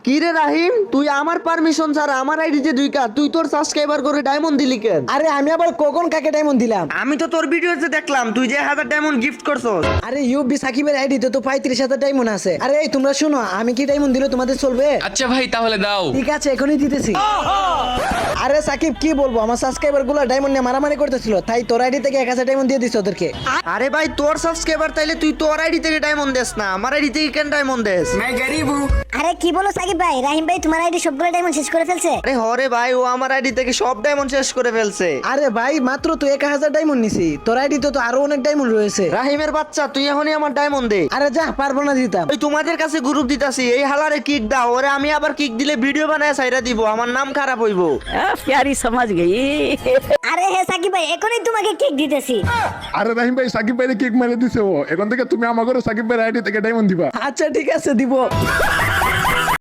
কি রে রাহিম, তুই আমার পারমিশন ছাড়া আমার আইডিতে তুই তোর সাবস্ক্রাইবার করে ডায়মন্ড দিলি কেন? আরে আমি আবার কখন কাকে ডায়মন্ড দিলাম? আমি তো তোর ভিডিওতে দেখলাম তুই যে 1000 ডায়মন্ড গিফট করছস। আরে ইউবি সাকিবের আইডিতে তো 35,000 ডায়মন্ড আছে। আরে এই তোমরা শুনো, আমি কি ডায়মন্ড দিলে তোমাদের চলবে? আচ্ছা ভাই তাহলে দাও। ঠিক আছে, এখনই দিতেছি। আরে সাকিব কি বলবো, আমার সাবস্ক্রাইবার গুলো ডায়মন্ড নিয়ে মারামারি করতেছিল, তাই তোর আইডি থেকে 1000 ডায়মন্ড দিয়ে দিছি ওদেরকে। আরে ভাই তোর সাবস্ক্রাইবার তাইলে তুই তোর আইডি থেকে ডায়মন্ড দেস না, আমার আইডি থেকে কেন ডায়মন্ড দেস? আরে কি বলো সাকিব ভাই, রাহিম ভাই তোমার আইডি সবগুলো ডায়মন্ড শেষ করে ফেলছে। আরে হরে ভাই, ও আমার আইডি থেকে সব ডায়মন্ড শেষ করে ফেলছে। আরে ভাই মাত্র তো 1000 ডায়মন্ড নিছি, তোর আইডি তো আরো অনেক ডায়মন্ড রয়েছে। রাহিমের বাচ্চা, তুই এখনই আমার ডায়মন্ড দে। আরে যা, পারবো না দিতাম। ওই তোমাদের কাছে গ্রুপ দিতাছি, এই হালারে কিক দাও, ওরে আমি আবার কিক দিলে ভিডিও বানায় সাইরা দিব, আমার নাম খারাপ হইবো। प्यारी समझ गई। আরে হে সাকিব ভাই, এখনই তোমাকে কেক দিতেছি। আরে রাহিম ভাই, সাকিব ভাইরে কেক মেরে দিছে ও। এখন থেকে তুমি আমার ঘরে সাকিব ভাইয়ের আইডি থেকে ডায়মন্ড দিবা। আচ্ছা ঠিক আছে, দিব।